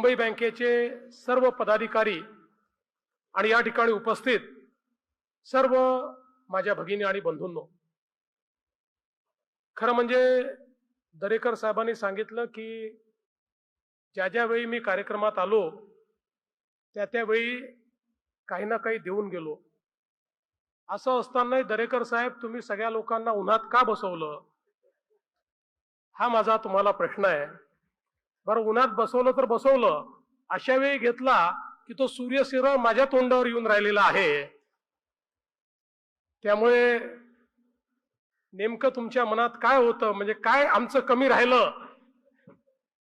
मुंबई बँकेचे सर्व पदाधिकारी आणि या ठिकाणी उपस्थित सर्व माझ्या भगिनी आणि बंधूंनो, खरं म्हणजे दरेकर साहेबांनी सांगितलं की ज्या वेळी मी कार्यक्रमात आलो त्यावेळी काही ना काही देऊन गेलो. असं असतानाही दरेकर साहेब, तुम्ही सगळ्या लोकांना उन्हात का बसवलं, हा माझा तुम्हाला प्रश्न आहे. बरं, उन्हात बसवलं तर बसवलं, अशा वेळी घेतला की तो सूर्य सरळ माझ्या तोंडावर येऊन राहिलेला आहे. त्यामुळे नेमकं तुमच्या मनात काय होतं, म्हणजे काय आमचं कमी राहिलं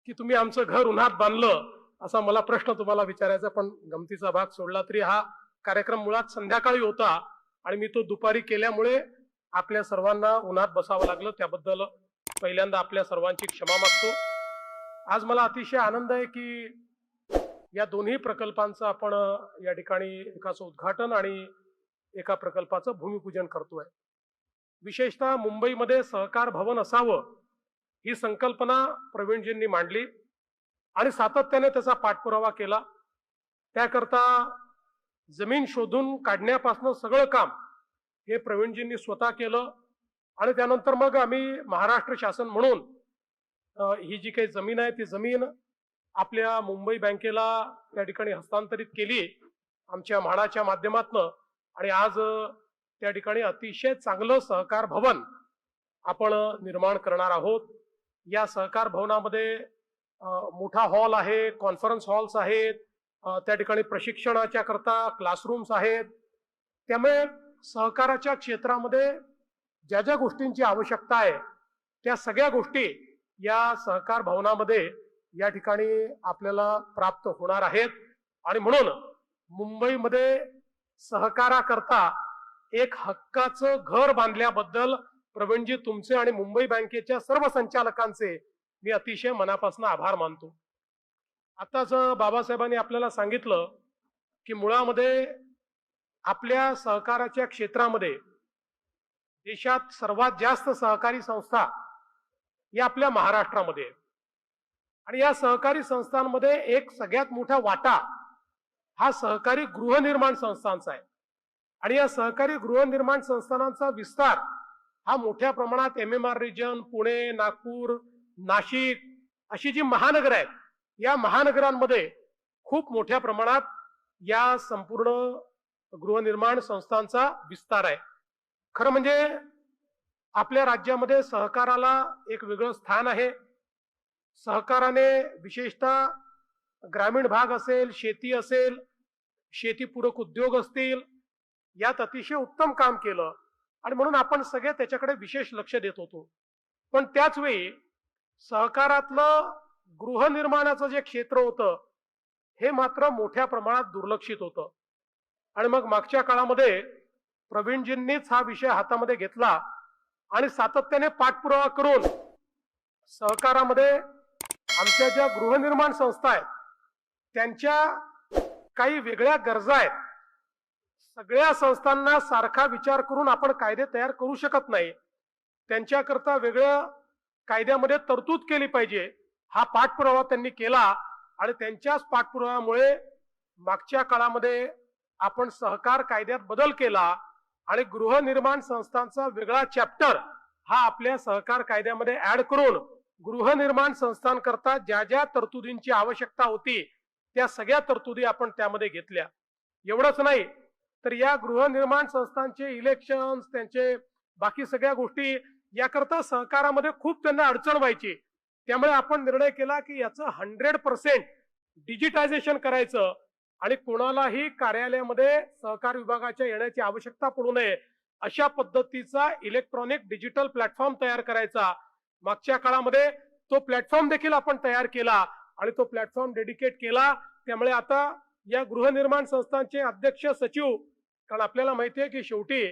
की तुम्ही आमचं घर उन्हात बांधलं, असा मला प्रश्न तुम्हाला विचारायचा. पण गमतीचा भाग सोडला तरी हा कार्यक्रम मुळात संध्याकाळी होता आणि मी तो दुपारी केल्यामुळे आपल्या सर्वांना उन्हात बसावं लागलं. त्याबद्दल पहिल्यांदा आपल्या सर्वांची क्षमा मागतो. आज मला अतिशय आनंद आहे की या दोन्ही प्रकल्पांचं आपण या ठिकाणी एकाचं उद्घाटन आणि एका प्रकल्पाचं भूमिपूजन करतोय. विशेषतः मुंबईमध्ये सहकार भवन असावं ही संकल्पना प्रवीणजींनी मांडली आणि सातत्याने त्याचा पाठपुरावा केला. त्याकरता जमीन शोधून काढण्यापासून सगळं काम हे प्रवीणजींनी स्वतः केलं आणि त्यानंतर मग आम्ही महाराष्ट्र शासन म्हणून ही जी काही जमीन आहे ती जमीन आपल्या मुंबई बँकेला त्या ठिकाणी हस्तांतरित केली आमच्या म्हाडाच्या माध्यमातून. आणि आज त्या ठिकाणी अतिशय चांगलं सहकार भवन आपण निर्माण करणार आहोत. या सहकार भवनामध्ये मोठा हॉल आहे, कॉन्फरन्स हॉल्स आहेत, त्या ठिकाणी प्रशिक्षणाच्या करता क्लासरूम्स आहेत. त्यामुळे सहकाराच्या क्षेत्रामध्ये ज्या ज्या गोष्टींची आवश्यकता आहे त्या सगळ्या गोष्टी या सहकार भवनामध्ये या ठिकाणी आपल्याला प्राप्त होणार आहेत. आणि म्हणून मुंबईमध्ये सहकाराकरता एक हक्काचं घर बांधल्याबद्दल प्रवीणजी तुमचे आणि मुंबई बँकेच्या सर्व संचालकांचे मी अतिशय मनापासून आभार मानतो. आताच बाबासाहेबांनी आपल्याला सांगितलं की मुळामध्ये आपल्या सहकाराच्या क्षेत्रामध्ये देशात सर्वात जास्त सहकारी संस्था या आपल्या महाराष्ट्रामध्ये आहे. आणि या सहकारी संस्थांमध्ये एक सगळ्यात मोठा वाटा हा सहकारी गृहनिर्माण संस्थांचा आहे. आणि या सहकारी गृहनिर्माण संस्थानांचा विस्तार हा मोठ्या प्रमाणात MMR रिजन, पुणे, नागपूर, नाशिक अशी जी महानगर आहेत या महानगरांमध्ये खूप मोठ्या प्रमाणात या संपूर्ण गृहनिर्माण संस्थांचा विस्तार आहे. खरं म्हणजे आपल्या राज्यामध्ये सहकाराला एक वेगळं स्थान आहे. सहकाराने विशेषतः ग्रामीण भाग असेल, शेती असेल, शेतीपूरक उद्योग असतील, यात अतिशय उत्तम काम केलं आणि म्हणून आपण सगळे त्याच्याकडे विशेष लक्ष देत होतो. पण त्याच वेळी सहकारातलं गृहनिर्माणाचं जे क्षेत्र होतं हे मात्र मोठ्या प्रमाणात दुर्लक्षित होतं. आणि मग मागच्या काळामध्ये प्रवीणजींनीच हा विषय हातामध्ये घेतला आणि सातत्याने पाठपुरावा करून सहकारामध्ये आमच्या ज्या गृहनिर्माण संस्था आहेत त्यांच्या काही वेगळ्या गरजा आहेत. सगळ्या संस्थांना सारखा विचार करून आपण कायदे तयार करू शकत नाही. त्यांच्याकरता वेगळ्या कायद्यामध्ये तरतूद केली पाहिजे हा पाठपुरावा त्यांनी केला. आणि त्यांच्याच पाठपुराव्यामुळे मागच्या काळामध्ये आपण सहकार कायद्यात बदल केला आणि गृहनिर्माण संस्थांचा वेगळा चॅप्टर हा आपल्या सहकार कायद्यामध्ये ऍड करून गृहनिर्माण संस्थांकरता ज्या ज्या तरतुदींची आवश्यकता होती त्या सगळ्या तरतुदी आपण त्यामध्ये घेतल्या. एवढंच नाही तर या गृहनिर्माण संस्थांचे इलेक्शन्स, त्यांचे बाकी सगळ्या गोष्टी याकरता सहकारामध्ये खूप त्यांना अडचण व्हायची. त्यामुळे आपण निर्णय केला की याचं 100% डिजिटायझेशन करायचं आणि कोणालाही कार्यालयामध्ये सहकार विभागाच्या येण्याची आवश्यकता पडू नये अशा पद्धतीचा इलेक्ट्रॉनिक डिजिटल प्लॅटफॉर्म तयार करायचा. मागच्या काळामध्ये तो प्लॅटफॉर्म देखील आपण तयार केला आणि तो प्लॅटफॉर्म डेडिकेट केला. त्यामुळे आता या गृहनिर्माण संस्थांचे अध्यक्ष, सचिव, कारण आपल्याला माहिती आहे की शेवटी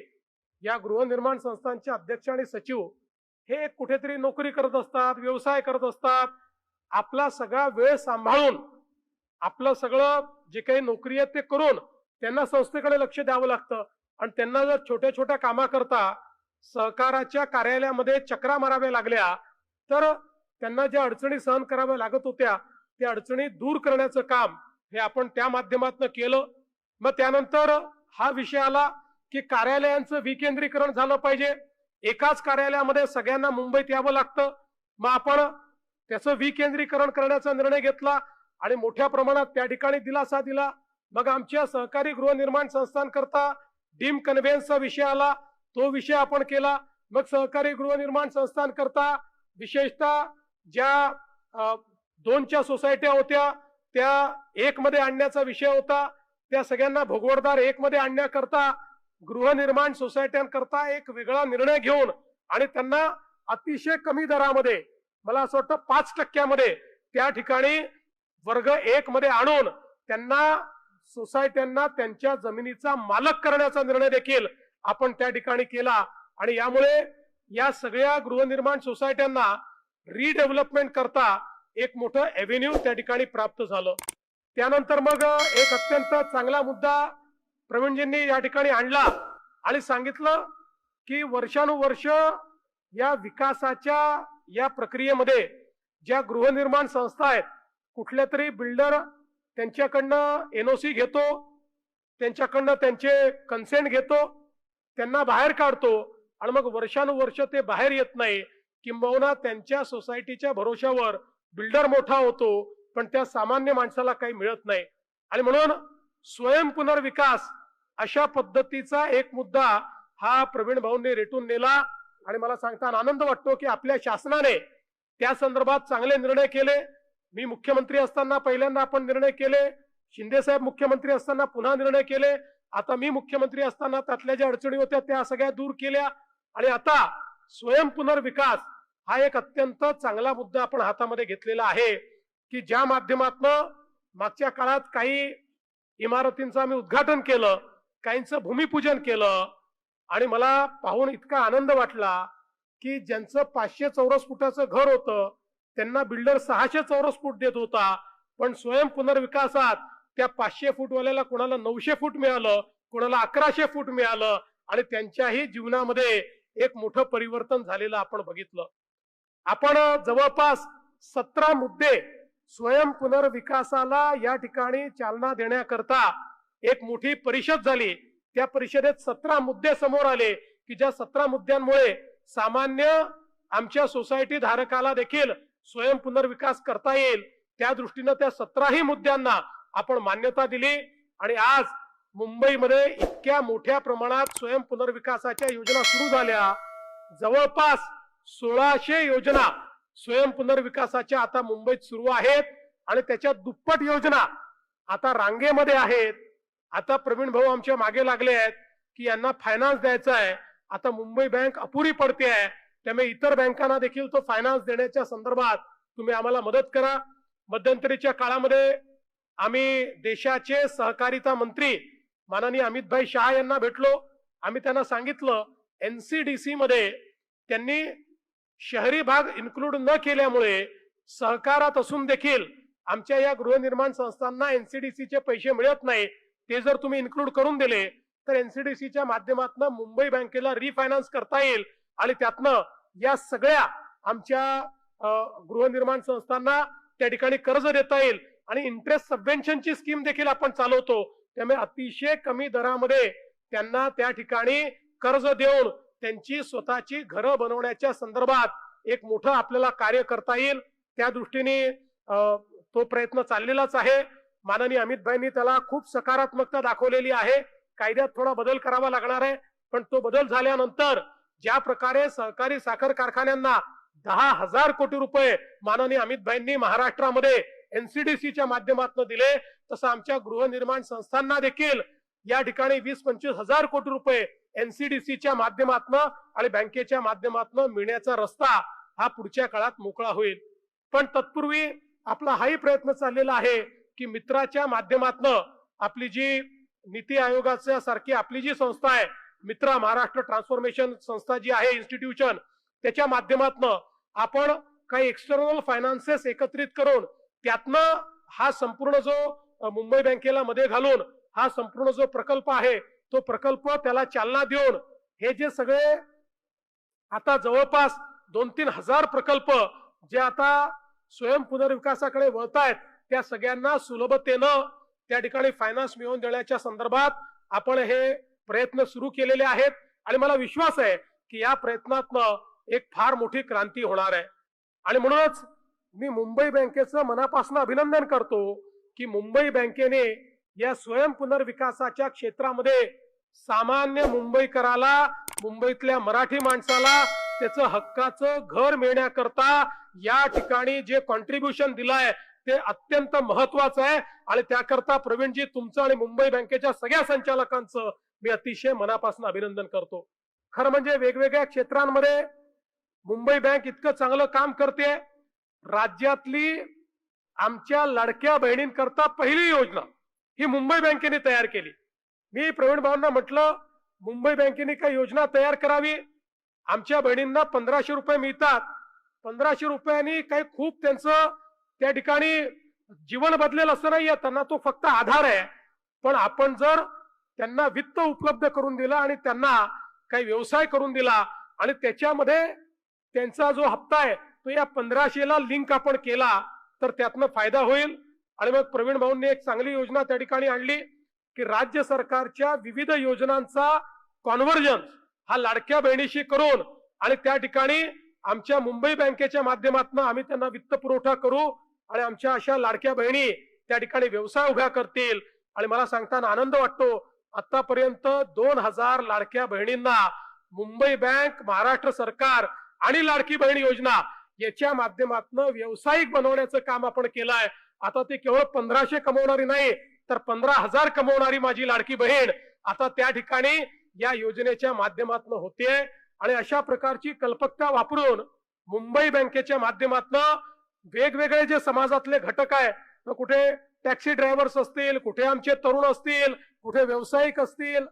या गृहनिर्माण संस्थांचे अध्यक्ष आणि सचिव हे कुठेतरी नोकरी करत असतात, व्यवसाय करत असतात. आपला सगळा वेळ सांभाळून आपलं सगळं जे काही नोकरी आहे ते करून त्यांना संस्थेकडे लक्ष द्यावं लागतं. आणि त्यांना जर छोट्या छोट्या कामाकरता सहकाराच्या कार्यालयामध्ये चक्रा माराव्या लागल्या तर त्यांना ज्या अडचणी सहन कराव्या लागत होत्या त्या अडचणी दूर करण्याचं काम हे आपण त्या माध्यमातून केलं. मग त्यानंतर हा विषय आला की कार्यालयांचं विकेंद्रीकरण झालं पाहिजे. एकाच कार्यालयामध्ये सगळ्यांना मुंबईत यावं लागतं. मग आपण त्याचं विकेंद्रीकरण करण्याचा निर्णय घेतला आणि मोठ्या प्रमाणात त्या ठिकाणी दिलासा दिला. मग आमच्या सहकारी गृहनिर्माण संस्थांकरता डीम कन्व्हेन्सचा विषय आला, तो विषय आपण केला. मग सहकारी गृहनिर्माण संस्थांकरता विशेषतः ज्या 2च्या सोसायट्या होत्या त्या 1 मध्ये आणण्याचा विषय होता. त्या सगळ्यांना भोगवटदार 1 मध्ये आणण्याकरता गृहनिर्माण सोसायट्यांकरता एक वेगळा निर्णय घेऊन आणि त्यांना अतिशय कमी दरामध्ये, मला असं वाटतं 5% त्या ठिकाणी वर्ग 1 मध्ये आणून त्यांना सोसायट्यांना त्यांच्या जमिनीचा मालक करण्याचा निर्णय देखील आपण त्या ठिकाणी केला. आणि यामुळे या सगळ्या गृहनिर्माण सोसायट्यांना रिडेव्हलपमेंट करता एक मोठं एव्हेन्यू त्या ठिकाणी प्राप्त झालं. त्यानंतर मग एक अत्यंत चांगला मुद्दा प्रवीणजींनी या ठिकाणी आणला आणि सांगितलं की वर्षानुवर्ष या विकासाच्या या प्रक्रियेमध्ये ज्या गृहनिर्माण संस्था आहेत, कुठल्या तरी बिल्डर त्यांच्याकडनं एनओसी घेतो, त्यांच्याकडनं त्यांचे कन्सेंट घेतो, त्यांना बाहेर काढतो आणि मग वर्षानुवर्ष ते बाहेर येत नाही. किंबहुना त्यांच्या सोसायटीच्या भरोशावर बिल्डर मोठा होतो पण त्या सामान्य माणसाला काही मिळत नाही. आणि म्हणून स्वयंपुनर्विकास अशा पद्धतीचा एक मुद्दा हा प्रवीण भाऊंनी रेटून नेला आणि मला सांगताना आनंद वाटतो की आपल्या शासनाने त्या संदर्भात चांगले निर्णय केले. मी मुख्यमंत्री असताना पहिल्यांदा आपण निर्णय केले, शिंदे साहेब मुख्यमंत्री असताना पुन्हा निर्णय केले, आता मी मुख्यमंत्री असताना त्यातल्या ज्या अडचणी होत्या त्या सगळ्या दूर केल्या आणि आता स्वयंपुनर्विकास हा एक अत्यंत चांगला मुद्दा आपण हातामध्ये घेतलेला आहे की ज्या माध्यमातून मागच्या काळात काही इमारतींचं आम्ही उद्घाटन केलं, काहींचं भूमिपूजन केलं आणि मला पाहून इतका आनंद वाटला की ज्यांचं 500 चौरस फुटाचं घर होतं त्यांना बिल्डर 600 चौरस फूट देत होता, पण स्वयंपुनर्विकासात त्या 500 फूटवाल्याला कोणाला 900 फूट मिळालं, कोणाला 1100 फूट मिळालं आणि त्यांच्याही जीवनामध्ये एक मोठं परिवर्तन झालेलं आपण बघितलं. आपण जवळपास 17 मुद्दे स्वयंपुनर्विकासाला या ठिकाणी चालना देण्याकरता एक मोठी परिषद झाली. त्या परिषदेत 17 मुद्दे समोर आले की ज्या 17 मुद्द्यांमुळे सामान्य आमच्या सोसायटी धारकाला देखील स्वयंपुनर्विकास करता येईल. त्या दृष्टीने त्या 17ही मुद्द्यांना आपण मान्यता दिली आणि आज मुंबईमध्ये इतक्या मोठ्या प्रमाणात स्वयंपुनर्विकासाच्या योजना सुरू झाल्या. जवळपास 1600 योजना स्वयंपुनर्विकासाच्या आता मुंबईत सुरू आहेत आणि त्याच्या दुप्पट योजना आता रांगेमध्ये आहेत. आता प्रवीण भाऊ आमच्या मागे लागले आहेत की यांना फायनान्स द्यायचा आहे. आता मुंबई बँक अपुरी पडते आहे, त्यामुळे इतर बँकांना देखील तो फायनान्स देण्याच्या संदर्भात तुम्ही आम्हाला मदत करा. मध्यंतरीच्या काळामध्ये आम्ही देशाचे सहकारिता मंत्री माननीय अमितभाई शाह यांना भेटलो. आम्ही त्यांना सांगितलं एनसीडीसी मध्ये त्यांनी शहरी भाग इन्क्लूड न केल्यामुळे सहकारात असून देखील आमच्या या गृहनिर्माण संस्थांना एनसीडीसीचे पैसे मिळत नाही. ते जर तुम्ही इन्क्लूड करून दिले तर एनसीडीसीच्या माध्यमातून मुंबई बँकेला रिफायनान्स करता येईल आणि त्यातनं या सगळ्या आमच्या गृहनिर्माण संस्थांना त्या ठिकाणी कर्ज देता येईल आणि इंटरेस्ट सबवेन्शनची स्कीम देखील आपण चालवतो. त्यामुळे अतिशय कमी दरामध्ये त्यांना त्या ठिकाणी कर्ज देऊन त्यांची स्वतःची घरं बनवण्याच्या संदर्भात एक मोठं आपल्याला कार्य करता येईल. त्या दृष्टीने तो प्रयत्न चाललेलाच आहे. माननीय अमितभाईंनी त्याला खूप सकारात्मकता दाखवलेली आहे. कायद्यात थोडा बदल करावा लागणार आहे, पण तो बदल झाल्यानंतर ज्या प्रकारे सहकारी साखर कारखान्यांना 10,000 कोटी रुपये माननीय अमितभाईंनी महाराष्ट्रामध्ये एनसीडीसीच्या माध्यमातून दिले, तसं आमच्या गृहनिर्माण संस्थांना देखील या ठिकाणी 20-25 हजार कोटी रुपये एनसीडीसीच्या माध्यमातून आणि बँकेच्या माध्यमातून मिळण्याचा रस्ता हा पुढच्या काळात मोकळा होईल. पण तत्पूर्वी आपला हाही प्रयत्न चाललेला आहे की मित्राच्या माध्यमातून आपली जी नीती आयोगाच्या सारखी आपली जी संस्था आहे, मित्रा महाराष्ट्र ट्रान्सफॉर्मेशन संस्था जी आहे इन्स्टिट्यूशन, त्याच्या माध्यमातून आपण काही एक्सटर्नल फायनान्सेस एकत्रित करून त्यातनं हा संपूर्ण जो मुंबई बँकेला मध्ये घालून हा संपूर्ण जो प्रकल्प आहे तो प्रकल्प त्याला चालना देऊन हे जे सगळे आता जवळपास 2-3 हजार प्रकल्प जे आता स्वयं पुनर्विकासाकडे वळतायत त्या सगळ्यांना सुलभतेनं त्या ठिकाणी फायनान्स मिळवून देण्याच्या संदर्भात आपण हे प्रयत्न सुरू केलेले आहेत आणि मला विश्वास आहे की या प्रयत्नातनं एक फार मोठी क्रांती होणार आहे. आणि म्हणूनच मी मुंबई बँकेचं मनापासून अभिनंदन करतो की मुंबई बँकेने या स्वयं पुनर्विकासाच्या क्षेत्रामध्ये सामान्य मुंबईकराला, मुंबईतल्या मराठी माणसाला त्याचं हक्काचं घर मिळण्याकरता या ठिकाणी जे कॉन्ट्रीब्युशन दिलंय ते अत्यंत महत्वाचं आहे. आणि त्याकरता प्रवीणजी तुमचं आणि मुंबई बँकेच्या सगळ्या संचालकांचं मी अतिशय मनापासून अभिनंदन करतो. खरं म्हणजे वेगवेगळ्या क्षेत्रांमध्ये मुंबई बँक इतकं चांगलं काम करते. राज्यातली आमच्या लाडक्या बहिणींकरता पहिली योजना ही मुंबई बँकेने तयार केली. मी प्रवीण भाऊंना म्हटलं मुंबई बँकेने काही योजना तयार करावी. आमच्या बहिणींना 1500 रुपये मिळतात. 1500 रुपयांनी काही खूप त्यांचं त्या ठिकाणी जीवन बदलेल असं नाहीये, त्यांना तो फक्त आधार आहे. पण आपण जर त्यांना वित्त उपलब्ध करून दिलं आणि त्यांना काही व्यवसाय करून दिला आणि त्याच्यामध्ये त्यांचा जो हप्ता आहे तो या 1500ला लिंक आपण केला तर त्यातनं फायदा होईल. आणि मग प्रवीण भाऊंनी एक चांगली योजना त्या ठिकाणी आणली की राज्य सरकारच्या विविध योजनांचा कॉन्व्हर्जन्स हा लाडक्या बहिणीशी करून आणि त्या ठिकाणी आमच्या मुंबई बँकेच्या माध्यमातून आम्ही त्यांना वित्त पुरवठा करू आणि आमच्या अशा लाडक्या बहिणी त्या ठिकाणी व्यवसाय उभ्या करतील. आणि मला सांगताना आनंद वाटतो आतापर्यंत 2000 लाडक्या बहिणींना मुंबई बँक, महाराष्ट्र सरकार आणि लाडकी बहीण योजना याच्या माध्यमातून व्यावसायिक बनवण्याचं काम आपण केलंय. आता ते केवळ 1500 कमवणारी नाही तर 15,000 कमवणारी माझी लाडकी बहीण आता त्या ठिकाणी या योजनेच्या माध्यमातून होते. आणि अशा प्रकारची कल्पकता वापरून मुंबई बँकेच्या माध्यमातून वेगवेगळे जे समाजातले घटक आहे, कुठे टॅक्सी ड्रायव्हर्स असतील, कुठे आमचे तरुण असतील, कुठे व्यावसायिक असतील,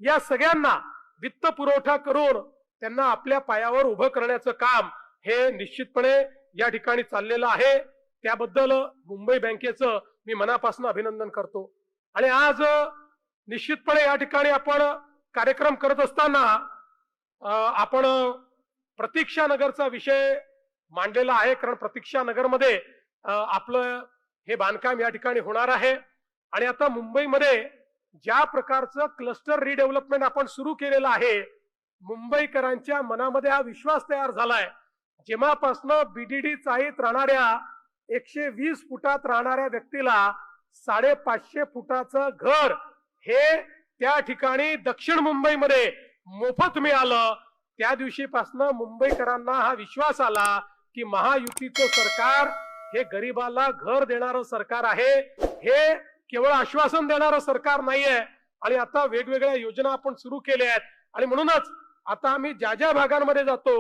या सगळ्यांना वित्त पुरवठा करून त्यांना आपल्या पायावर उभं करण्याचं काम हे निश्चितपणे या ठिकाणी चाललेलं आहे. त्याबद्दल मुंबई बँकेचं मी मनापासून अभिनंदन करतो. आणि आज निश्चितपणे या ठिकाणी आपण कार्यक्रम करत असताना आपण प्रतीक्षा नगरचा विषय मांडलेला आहे. कारण प्रतीक्षा नगरमध्ये आपलं हे बांधकाम या ठिकाणी होणार आहे. आणि आता मुंबईमध्ये ज्या प्रकारचं क्लस्टर रिडेव्हलपमेंट आपण सुरू केलेलं आहे, मुंबईकरांच्या मनामध्ये हा विश्वास तयार झालाय. जेव्हापासून बीडीडी चाळीत राहणाऱ्या 120 फुटात राहणाऱ्या व्यक्तीला 550 फुटाचं घर हे त्या ठिकाणी दक्षिण मुंबईमध्ये मोफत मिळालं, त्या दिवशीपासून मुंबईकरांना हा विश्वास आला की महायुतीचं सरकार हे गरीबाला घर देणारं सरकार आहे, हे केवळ आश्वासन देणारं सरकार नाहीये. आणि आता वेगवेगळ्या योजना आपण सुरू केल्या आहेत. आणि म्हणूनच आता आम्ही ज्या ज्या भागांमध्ये जातो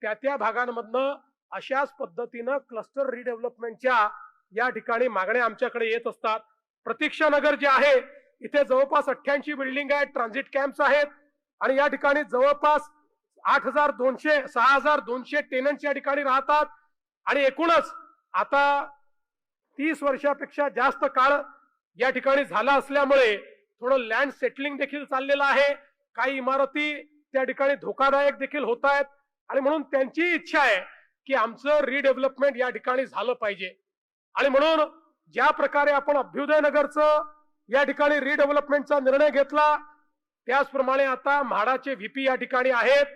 त्या त्या भागांमधनं अशाच पद्धतीनं क्लस्टर रिडेव्हलपमेंटच्या या ठिकाणी मागण्या आमच्याकडे येत असतात. प्रतीक्षा नगर जे आहे इथे जवळपास 88 बिल्डिंग आहेत, ट्रान्झिट कॅम्प्स आहेत आणि या ठिकाणी जवळपास 8200 6200 टेनंट्स या ठिकाणी राहतात. आणि एकूणच आता 30 वर्षापेक्षा जास्त काळ या ठिकाणी झाला असल्यामुळे थोडं लँड सेटलिंग देखील चाललेलं आहे. काही इमारती त्या ठिकाणी धोकादायक देखील होत आहेत. आणि म्हणून त्यांची इच्छा आहे की आमचं रिडेव्हलपमेंट या ठिकाणी झालं पाहिजे. आणि म्हणून ज्या प्रकारे आपण अभ्युदय नगरचं या ठिकाणी रिडेव्हलपमेंटचा निर्णय घेतला त्याचप्रमाणे आता म्हाडाचे व्हीपी या ठिकाणी आहेत.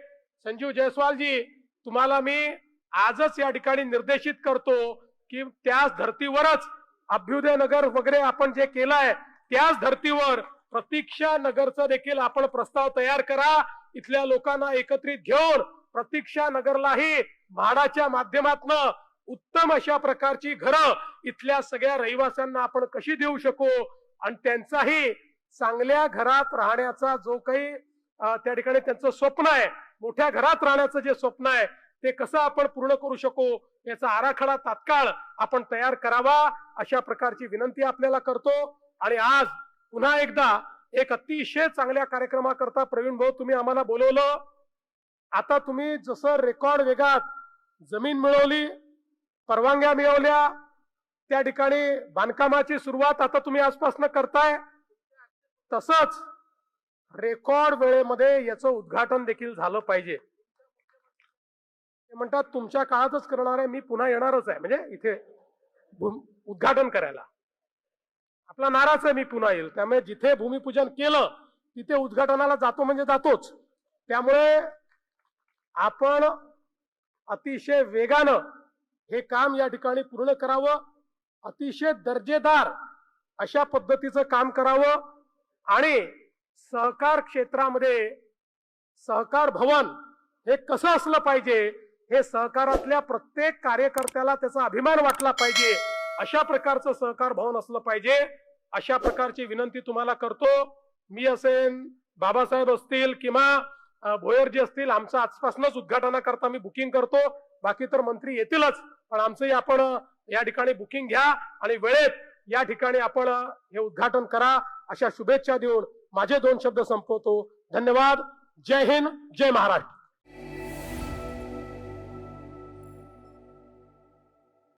संजीव जयस्वालजी, तुम्हाला मी आजच या ठिकाणी निर्देशित करतो की त्याच धर्तीवरच अभ्युदय नगर वगैरे आपण जे केलंय त्याच धर्तीवर प्रतीक्षा नगरचा देखील आपण प्रस्ताव तयार करा. इथल्या लोकांना एकत्रित घेऊन प्रतीक्षा नगरलाही म्हाडाच्या माध्यमातून उत्तम अशा प्रकारची घरं इथल्या सगळ्या रहिवाशांना आपण कशी देऊ शकू आणि त्यांचाही चांगल्या घरात राहण्याचा जो काही त्या ठिकाणी त्यांचं स्वप्न आहे, मोठ्या घरात राहण्याचं जे स्वप्न आहे ते कसं आपण पूर्ण करू शकू याचा आराखडा तात्काळ आपण तयार करावा अशा प्रकारची विनंती आपल्याला करतो. आणि आज पुन्हा एकदा एक अतिशय चांगल्या कार्यक्रमाकरता प्रवीण भाऊ तुम्ही आम्हाला बोलवलं. आता तुम्ही जसं रेकॉर्ड वेगात जमीन मिळवली, परवानग्या मिळवल्या, त्या ठिकाणी बांधकामाची सुरुवात आता तुम्ही आजपासून करताय, तसंच रेकॉर्ड वेळेमध्ये याचं उद्घाटन देखील झालं पाहिजे. ते म्हणतात तुमच्या काळातच करणार आहे, मी पुन्हा येणारच आहे, म्हणजे इथे उद्घाटन करायला. आपला नाराच आहे मी पुन्हा येईल. त्यामुळे जिथे भूमिपूजन केलं तिथे उद्घाटनाला जातो म्हणजे जातोच. त्यामुळे आपण अतिशय वेगानं हे काम या ठिकाणी पूर्ण करावं, अतिशय दर्जेदार अशा पद्धतीचं काम करावं आणि सहकार क्षेत्रामध्ये सहकार भवन हे कसं असलं पाहिजे हे सहकारातल्या प्रत्येक कार्यकर्त्याला त्याचा अभिमान वाटला पाहिजे, अशा प्रकारचं सहकार भवन असलं पाहिजे. अशा प्रकारची विनंती तुम्हाला करतो. मी असेन, बाबासाहेब असतील किंवा भोयरजी असतील, आमचं आजपासूनच उद्घाटनाकरता मी बुकिंग करतो. बाकी तर मंत्री येतीलच, पण आमचंही आपण या ठिकाणी बुकिंग घ्या आणि वेळेत या ठिकाणी आपण हे उद्घाटन करा, अशा शुभेच्छा देऊन माझे 2 शब्द संपवतो. धन्यवाद. जय हिंद, जय महाराष्ट्र.